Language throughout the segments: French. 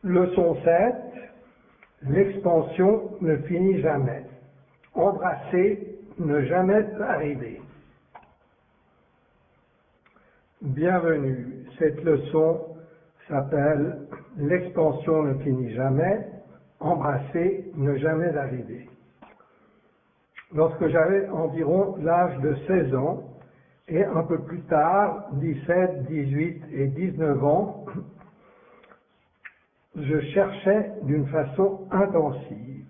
Leçon 7, l'expansion ne finit jamais. Embrasser, ne jamais arriver. Bienvenue, cette leçon s'appelle « L'expansion ne finit jamais, embrasser, ne jamais arriver ». Lorsque j'avais environ l'âge de 16 ans, et un peu plus tard, 17, 18 et 19 ans, je cherchais d'une façon intensive,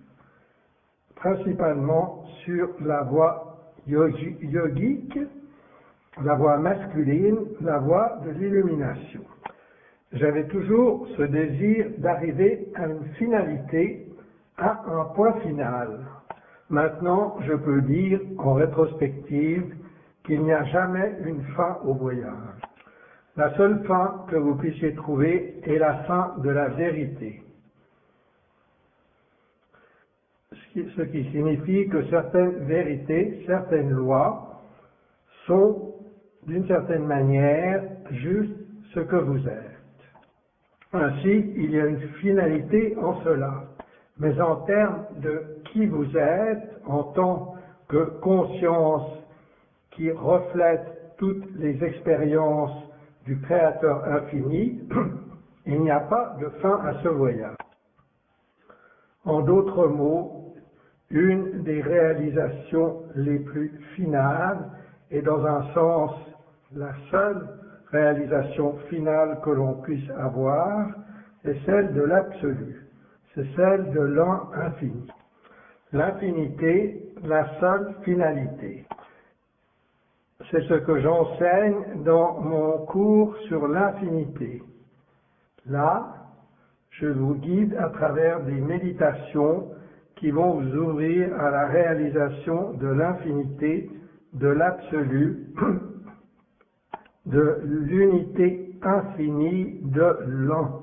principalement sur la voie yogique, la voie masculine, la voie de l'illumination. J'avais toujours ce désir d'arriver à une finalité, à un point final. Maintenant, je peux dire, en rétrospective, qu'il n'y a jamais une fin au voyage. La seule fin que vous puissiez trouver est la fin de la vérité. Ce qui signifie que certaines vérités, certaines lois sont d'une certaine manière juste ce que vous êtes. Ainsi, il y a une finalité en cela. Mais en termes de qui vous êtes, en tant que conscience qui reflète toutes les expériences du Créateur infini, il n'y a pas de fin à ce voyage. En d'autres mots, une des réalisations les plus finales, et dans un sens la seule réalisation finale que l'on puisse avoir, est celle de l'absolu, c'est celle de l'un infini. L'infinité, la seule finalité. C'est ce que j'enseigne dans mon cours sur l'infinité. Là, je vous guide à travers des méditations qui vont vous ouvrir à la réalisation de l'infinité, de l'absolu, de l'unité infinie de l'un.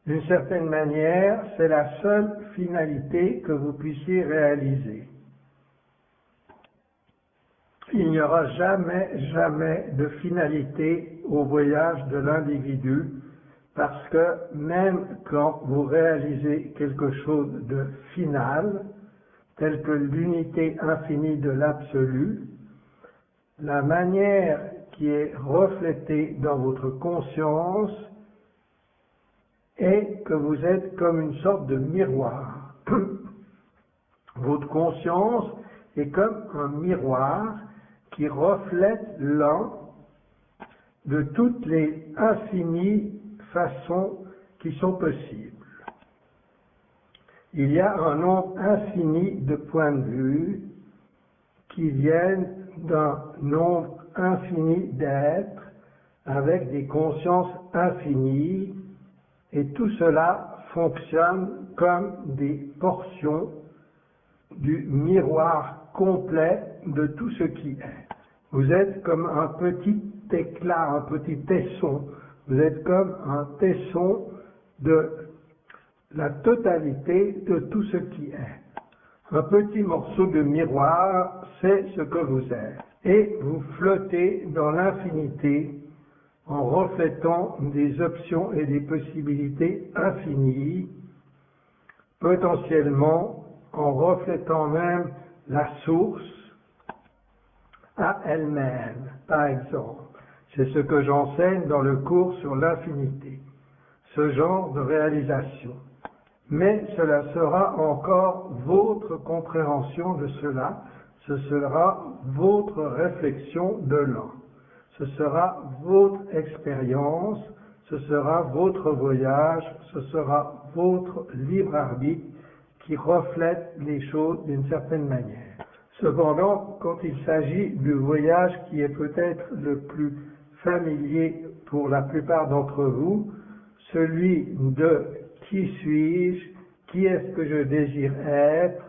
D'une certaine manière, c'est la seule finalité que vous puissiez réaliser. Il n'y aura jamais de finalité au voyage de l'individu, parce que même quand vous réalisez quelque chose de final, tel que l'unité infinie de l'absolu, la manière qui est reflétée dans votre conscience est que vous êtes comme une sorte de miroir. Votre conscience est comme un miroir qui reflète l'un de toutes les infinies façons qui sont possibles. Il y a un nombre infini de points de vue qui viennent d'un nombre infini d'êtres avec des consciences infinies, et tout cela fonctionne comme des portions du miroir complet de tout ce qui est. Vous êtes comme un petit éclat, un petit tesson. Vous êtes comme un tesson de la totalité de tout ce qui est. Un petit morceau de miroir, c'est ce que vous êtes. Et vous flottez dans l'infinité en reflétant des options et des possibilités infinies, potentiellement en reflétant même la source à elle-même, par exemple. C'est ce que j'enseigne dans le cours sur l'infinité, ce genre de réalisation. Mais cela sera encore votre compréhension de cela, ce sera votre réflexion de l'un, ce sera votre expérience, ce sera votre voyage, ce sera votre libre arbitre qui reflète les choses d'une certaine manière. Cependant, quand il s'agit du voyage qui est peut-être le plus familier pour la plupart d'entre vous, celui de qui suis-je, qui est-ce que je désire être,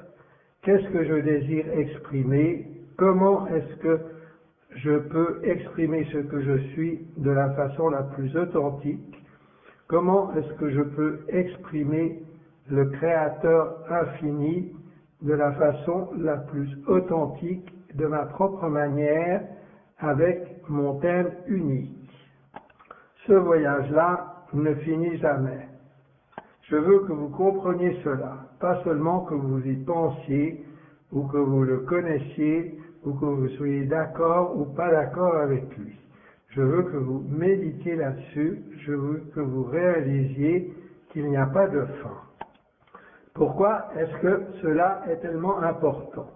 qu'est-ce que je désire exprimer, comment est-ce que je peux exprimer ce que je suis de la façon la plus authentique, comment est-ce que je peux exprimer le Créateur infini de la façon la plus authentique, de ma propre manière, avec mon thème unique. Ce voyage-là ne finit jamais. Je veux que vous compreniez cela, pas seulement que vous y pensiez, ou que vous le connaissiez, ou que vous soyez d'accord ou pas d'accord avec lui. Je veux que vous méditiez là-dessus, je veux que vous réalisiez qu'il n'y a pas de fin. Pourquoi est-ce que cela est tellement important?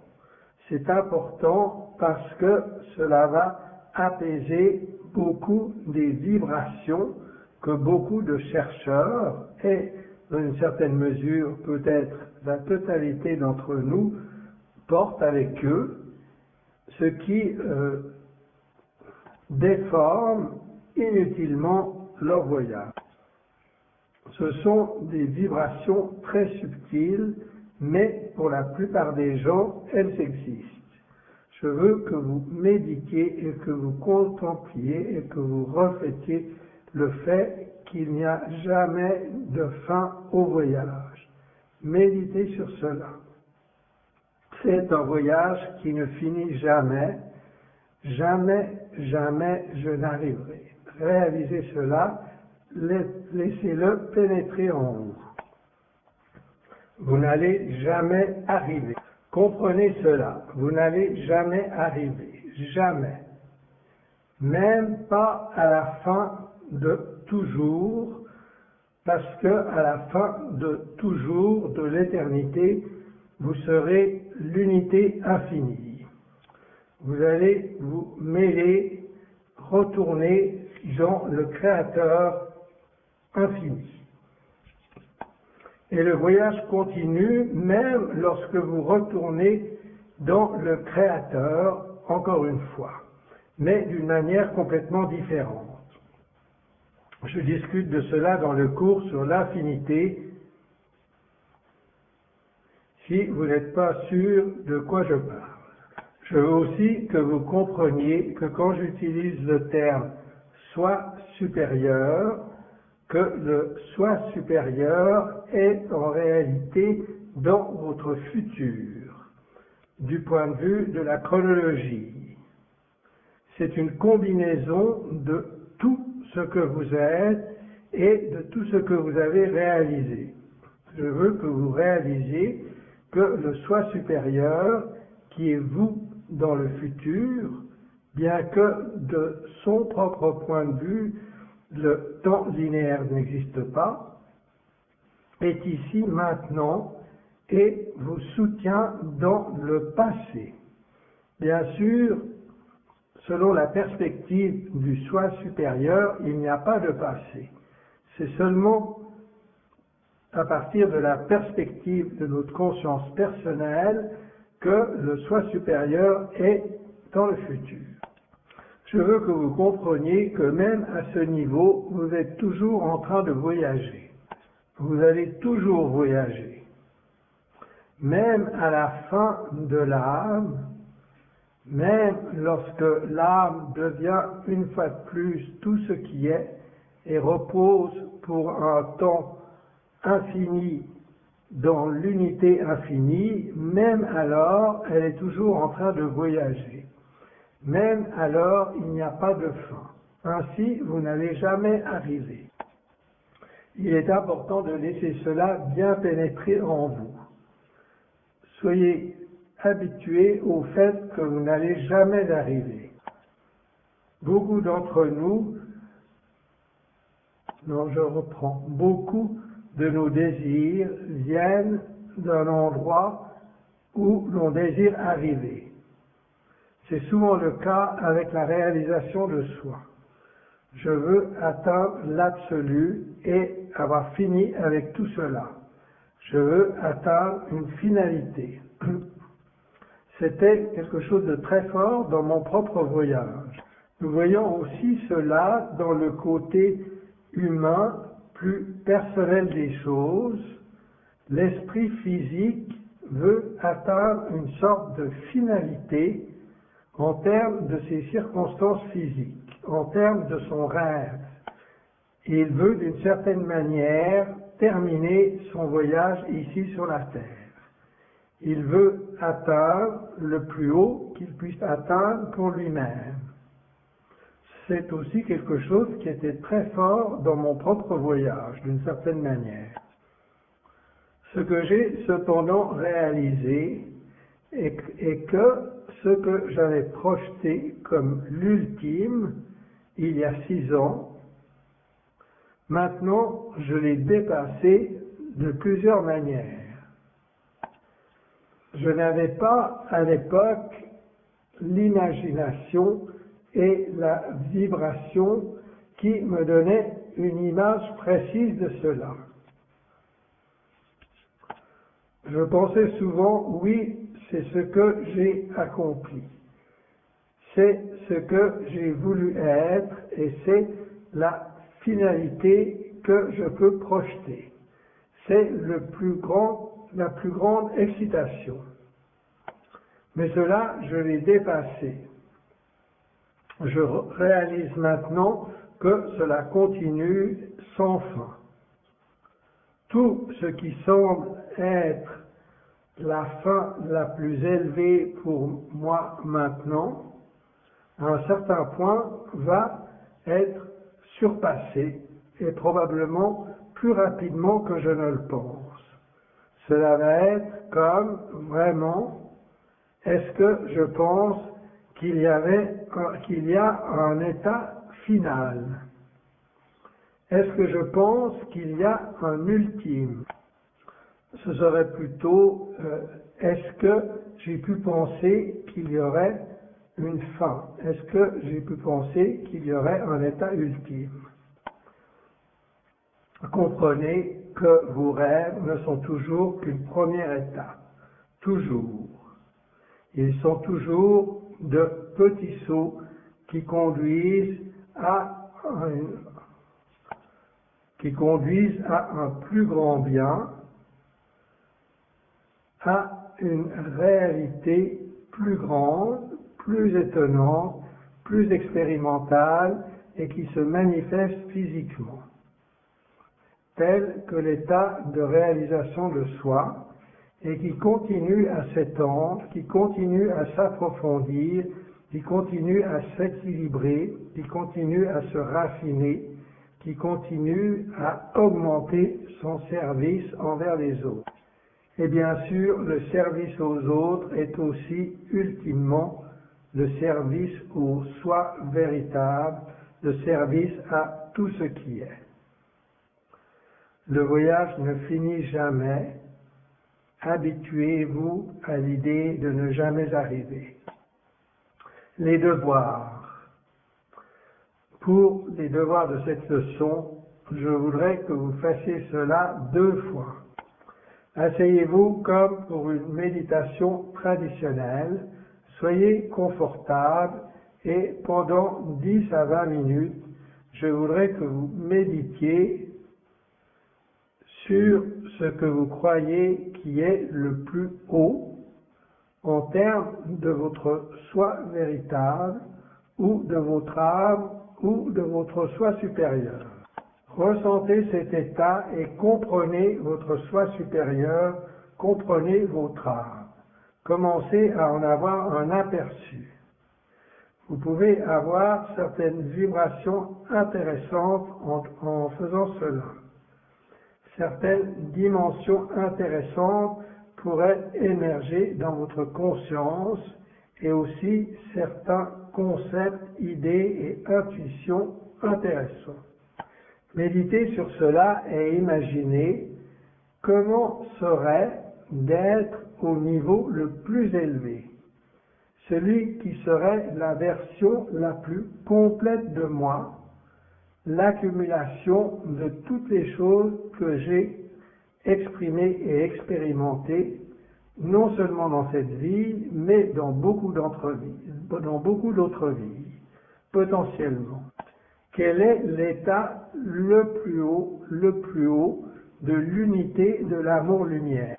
C'est important parce que cela va apaiser beaucoup des vibrations que beaucoup de chercheurs, et dans une certaine mesure peut-être la totalité d'entre nous, portent avec eux, ce qui déforme inutilement leur voyage. Ce sont des vibrations très subtiles, mais pour la plupart des gens, elles existent. Je veux que vous méditiez et que vous contempliez et que vous reflétiez le fait qu'il n'y a jamais de fin au voyage. Méditez sur cela. C'est un voyage qui ne finit jamais. Jamais, jamais je n'arriverai. Réalisez cela, laissez-le pénétrer en vous. Vous n'allez jamais arriver. Comprenez cela, vous n'allez jamais arriver, jamais. Même pas à la fin de toujours, parce que à la fin de toujours, de l'éternité, vous serez l'unité infinie. Vous allez vous mêler, retourner dans le Créateur infini. Et le voyage continue même lorsque vous retournez dans le Créateur, encore une fois, mais d'une manière complètement différente. Je discute de cela dans le cours sur l'infinité. Si vous n'êtes pas sûr de quoi je parle. Je veux aussi que vous compreniez que quand j'utilise le terme « soi supérieur », que le soi supérieur est en réalité dans votre futur, du point de vue de la chronologie. C'est une combinaison de tout ce que vous êtes et de tout ce que vous avez réalisé. Je veux que vous réalisiez que le soi supérieur, qui est vous dans le futur, bien que de son propre point de vue, le temps linéaire n'existe pas, est ici maintenant et vous soutient dans le passé. Bien sûr, selon la perspective du soi supérieur, il n'y a pas de passé. C'est seulement à partir de la perspective de notre conscience personnelle que le soi supérieur est dans le futur. Je veux que vous compreniez que même à ce niveau, vous êtes toujours en train de voyager. Vous allez toujours voyager. Même à la fin de l'âme, même lorsque l'âme devient une fois de plus tout ce qui est et repose pour un temps infini dans l'unité infinie, même alors, elle est toujours en train de voyager. Même alors, il n'y a pas de fin. Ainsi, vous n'allez jamais arriver. Il est important de laisser cela bien pénétrer en vous. Soyez habitués au fait que vous n'allez jamais arriver. Beaucoup d'entre nous, beaucoup de nos désirs viennent d'un endroit où l'on désire arriver. C'est souvent le cas avec la réalisation de soi. Je veux atteindre l'absolu et avoir fini avec tout cela. Je veux atteindre une finalité. C'était quelque chose de très fort dans mon propre voyage. Nous voyons aussi cela dans le côté humain, plus personnel des choses. L'esprit physique veut atteindre une sorte de finalité en termes de ses circonstances physiques, en termes de son rêve. Il veut d'une certaine manière terminer son voyage ici sur la terre. Il veut atteindre le plus haut qu'il puisse atteindre pour lui-même. C'est aussi quelque chose qui était très fort dans mon propre voyage, d'une certaine manière. Ce que j'ai cependant réalisé est que ce que j'avais projeté comme l'ultime il y a 6 ans, maintenant je l'ai dépassé de plusieurs manières. Je n'avais pas à l'époque l'imagination et la vibration qui me donnaient une image précise de cela. Je pensais souvent, oui, c'est ce que j'ai accompli, c'est ce que j'ai voulu être et c'est la finalité que je peux projeter. C'est la plus grande excitation. Mais cela, je l'ai dépassé. Je réalise maintenant que cela continue sans fin. Tout ce qui semble être la fin la plus élevée pour moi maintenant, à un certain point, va être surpassé et probablement plus rapidement que je ne le pense. Cela va être comme vraiment, est-ce que je pense qu'il y a un état final? Est-ce que je pense qu'il y a un ultime? Ce serait plutôt, est-ce que j'ai pu penser qu'il y aurait une fin? Est-ce que j'ai pu penser qu'il y aurait un état ultime? Comprenez que vos rêves ne sont toujours qu'une première étape. Toujours. Ils sont toujours de petits sauts qui conduisent à un plus grand bien, à une réalité plus grande, plus étonnante, plus expérimentale et qui se manifeste physiquement, tel que l'état de réalisation de soi et qui continue à s'étendre, qui continue à s'approfondir, qui continue à s'équilibrer, qui continue à se raffiner, qui continue à augmenter son service envers les autres. Et bien sûr, le service aux autres est aussi ultimement le service au soi véritable, le service à tout ce qui est. Le voyage ne finit jamais. Habituez-vous à l'idée de ne jamais arriver. Les devoirs. Pour les devoirs de cette leçon, je voudrais que vous fassiez cela 2 fois. Asseyez-vous comme pour une méditation traditionnelle, soyez confortable et pendant 10 à 20 minutes, je voudrais que vous méditiez sur ce que vous croyez qui est le plus haut en termes de votre soi véritable ou de votre âme ou de votre soi supérieur. Ressentez cet état et comprenez votre soi supérieur, comprenez votre âme. Commencez à en avoir un aperçu. Vous pouvez avoir certaines vibrations intéressantes en faisant cela. Certaines dimensions intéressantes pourraient émerger dans votre conscience et aussi certains concepts, idées et intuitions intéressants. Méditez sur cela et imaginez comment serait d'être au niveau le plus élevé, celui qui serait la version la plus complète de moi, l'accumulation de toutes les choses que j'ai exprimées et expérimentées, non seulement dans cette vie, mais dans beaucoup d'autres vies, potentiellement. Quel est l'état le plus haut de l'unité de l'amour-lumière?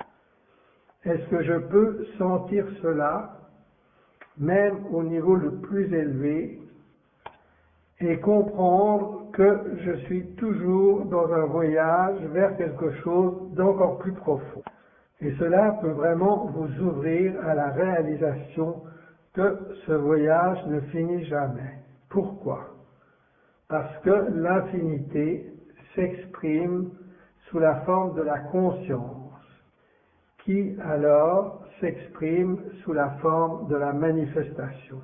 Est-ce que je peux sentir cela, même au niveau le plus élevé, et comprendre que je suis toujours dans un voyage vers quelque chose d'encore plus profond. Et cela peut vraiment vous ouvrir à la réalisation que ce voyage ne finit jamais. Pourquoi? Parce que l'infinité s'exprime sous la forme de la conscience. qui alors s'exprime sous la forme de la manifestation.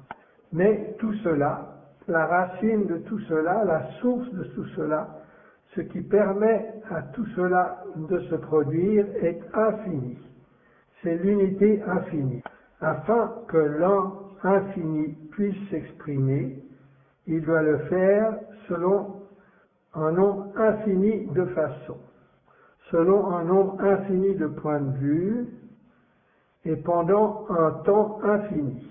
Mais tout cela, la racine de tout cela, la source de tout cela, ce qui permet à tout cela de se produire est infini. C'est l'unité infinie. Afin que l'un infini puisse s'exprimer, il doit le faire selon un nombre infini de façons, selon un nombre infini de points de vue et pendant un temps infini.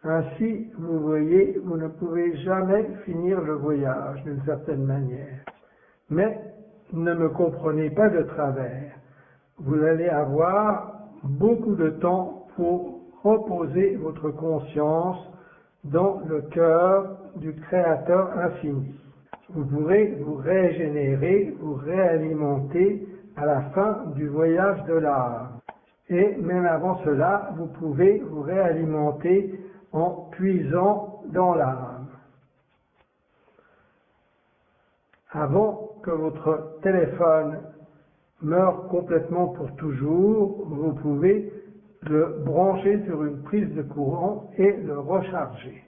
Ainsi, vous voyez, vous ne pouvez jamais finir le voyage d'une certaine manière. Mais ne me comprenez pas de travers. Vous allez avoir beaucoup de temps pour reposer votre conscience dans le cœur du Créateur infini. Vous pourrez vous régénérer, vous réalimenter à la fin du voyage de l'âme. Et même avant cela, vous pouvez vous réalimenter en puisant dans l'âme. Avant que votre téléphone meure complètement pour toujours, vous pouvez le brancher sur une prise de courant et le recharger.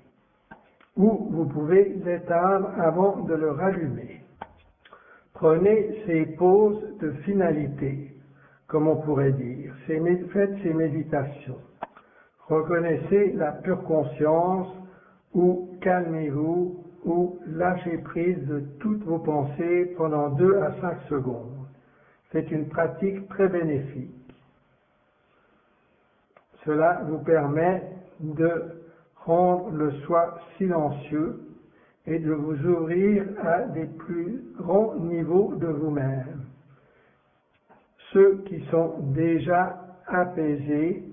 Ou vous pouvez l'éteindre avant de le rallumer. Prenez ces pauses de finalité, comme on pourrait dire. Faites ces méditations. Reconnaissez la pure conscience ou calmez-vous ou lâchez prise de toutes vos pensées pendant 2 à 5 secondes. C'est une pratique très bénéfique. Cela vous permet de rendre le soi silencieux et de vous ouvrir à des plus grands niveaux de vous-même. Ceux qui sont déjà apaisés,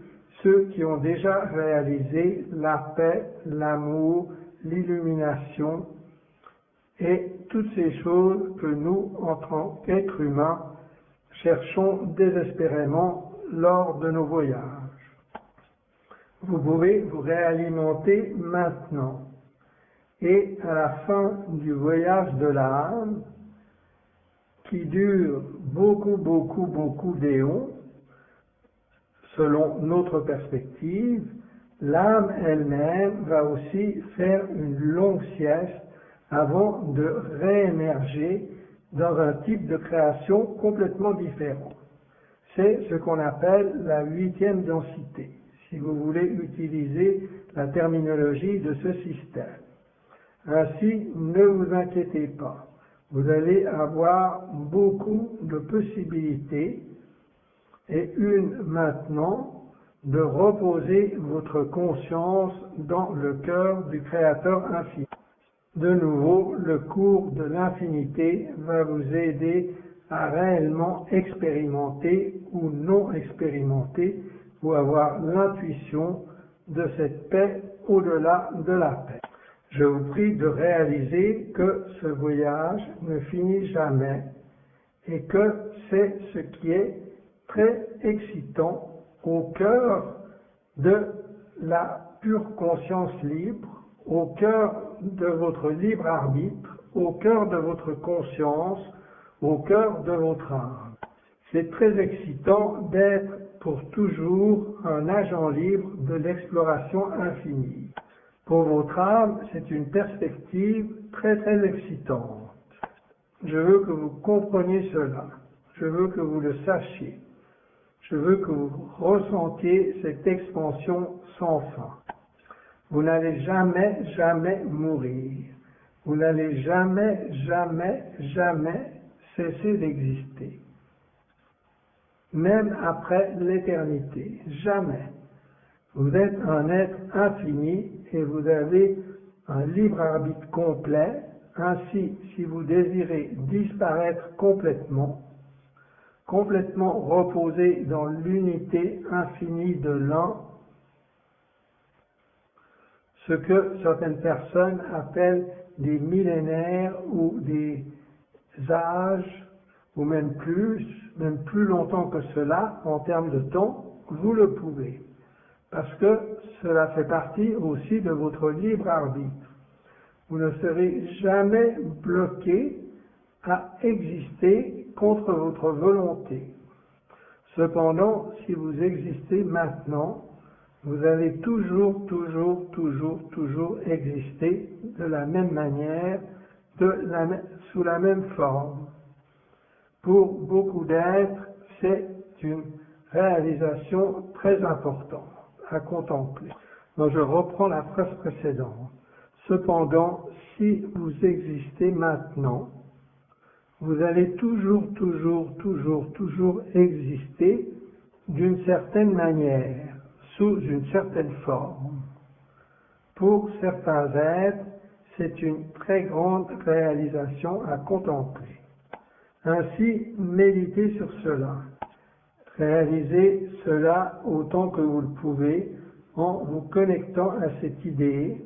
ceux qui ont déjà réalisé la paix, l'amour, l'illumination et toutes ces choses que nous, en tant qu'êtres humains, cherchons désespérément lors de nos voyages. Vous pouvez vous réalimenter maintenant. Et à la fin du voyage de l'âme, qui dure beaucoup d'éons, selon notre perspective, l'âme elle-même va aussi faire une longue sieste avant de réémerger dans un type de création complètement différent. C'est ce qu'on appelle la 8e densité, si vous voulez utiliser la terminologie de ce système. Ainsi, ne vous inquiétez pas, vous allez avoir beaucoup de possibilités et une maintenant de reposer votre conscience dans le cœur du Créateur infini. De nouveau, le cours de l'infinité va vous aider à réellement expérimenter ou non expérimenter ou avoir l'intuition de cette paix au-delà de la paix. Je vous prie de réaliser que ce voyage ne finit jamais et que c'est ce qui est très excitant au cœur de la pure conscience libre, au cœur de votre libre arbitre, au cœur de votre conscience, au cœur de votre âme. C'est très excitant d'être pour toujours un agent libre de l'exploration infinie. Pour votre âme, c'est une perspective très excitante. Je veux que vous compreniez cela. Je veux que vous le sachiez. Je veux que vous ressentiez cette expansion sans fin. Vous n'allez jamais mourir. Vous n'allez jamais cesser d'exister. Même après l'éternité. Jamais. Vous êtes un être infini et vous avez un libre arbitre complet. Ainsi, si vous désirez disparaître complètement reposer dans l'unité infinie de l'un, ce que certaines personnes appellent des millénaires ou des âges, ou même plus longtemps que cela, en termes de temps, vous le pouvez. Parce que cela fait partie aussi de votre libre arbitre. Vous ne serez jamais bloqué à exister contre votre volonté. Cependant, si vous existez maintenant, vous allez toujours exister de la même manière, sous la même forme. Pour beaucoup d'êtres, c'est une réalisation très importante à contempler. Donc je reprends la phrase précédente. Cependant, si vous existez maintenant, vous allez toujours exister d'une certaine manière, sous une certaine forme. Pour certains êtres, c'est une très grande réalisation à contempler. Ainsi, méditez sur cela. Réalisez cela autant que vous le pouvez en vous connectant à cette idée,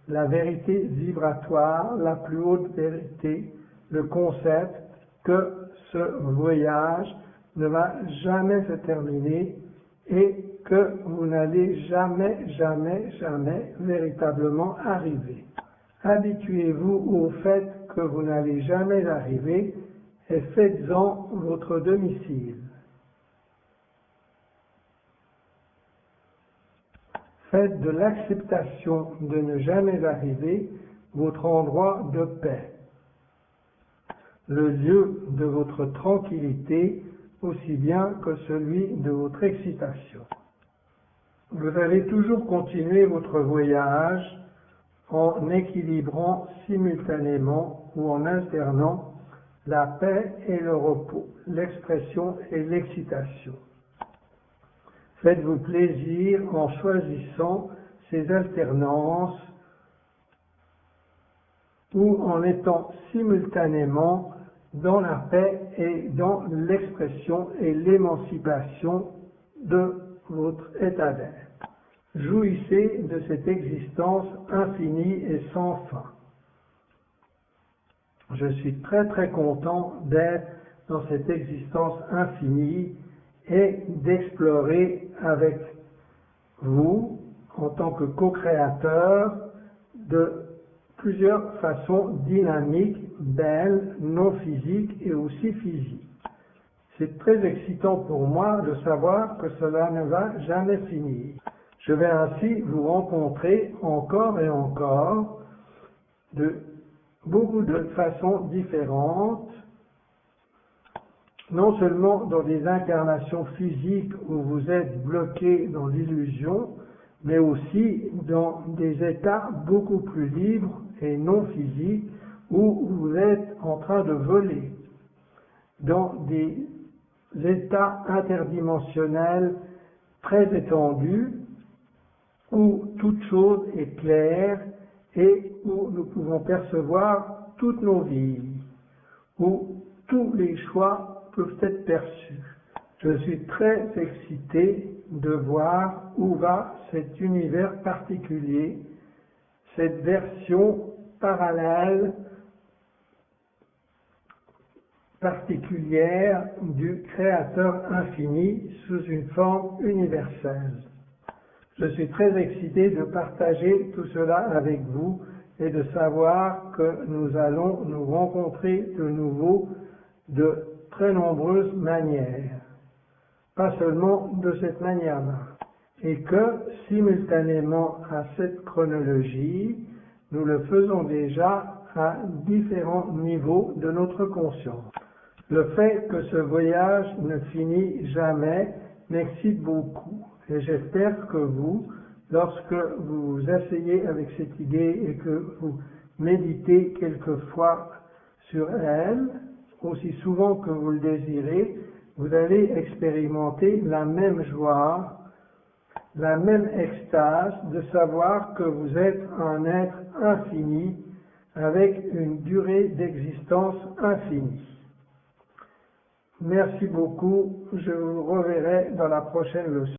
la vérité vibratoire, la plus haute vérité, le concept que ce voyage ne va jamais se terminer et que vous n'allez jamais véritablement arriver. Habituez-vous au fait que vous n'allez jamais arriver et faites-en votre domicile. Faites de l'acceptation de ne jamais arriver votre endroit de paix, le lieu de votre tranquillité aussi bien que celui de votre excitation. Vous allez toujours continuer votre voyage en équilibrant simultanément ou en alternant la paix et le repos, l'expression et l'excitation. Faites-vous plaisir en choisissant ces alternances ou en étant simultanément dans la paix et dans l'expression et l'émancipation de votre état d'être. Jouissez de cette existence infinie et sans fin. Je suis très content d'être dans cette existence infinie et d'explorer avec vous, en tant que co-créateur, de plusieurs façons dynamiques, belles, non physiques et aussi physiques. C'est très excitant pour moi de savoir que cela ne va jamais finir. Je vais ainsi vous rencontrer encore et encore de beaucoup de façons différentes, non seulement dans des incarnations physiques où vous êtes bloqué dans l'illusion, mais aussi dans des états beaucoup plus libres et non physiques où vous êtes en train de voler, dans des états interdimensionnels très étendus où toute chose est claire et où nous pouvons percevoir toutes nos vies, où tous les choix peuvent être perçus. Je suis très excité de voir où va cet univers particulier, cette version parallèle, particulière du Créateur infini sous une forme universelle. Je suis très excité de partager tout cela avec vous et de savoir que nous allons nous rencontrer de nouveau de très nombreuses manières, pas seulement de cette manière-là, et que simultanément à cette chronologie, nous le faisons déjà à différents niveaux de notre conscience. Le fait que ce voyage ne finit jamais m'excite beaucoup, et j'espère que vous, lorsque vous vous asseyez avec cette idée et que vous méditez quelquefois sur elle, aussi souvent que vous le désirez, vous allez expérimenter la même joie, la même extase de savoir que vous êtes un être infini avec une durée d'existence infinie. Merci beaucoup, je vous reverrai dans la prochaine leçon.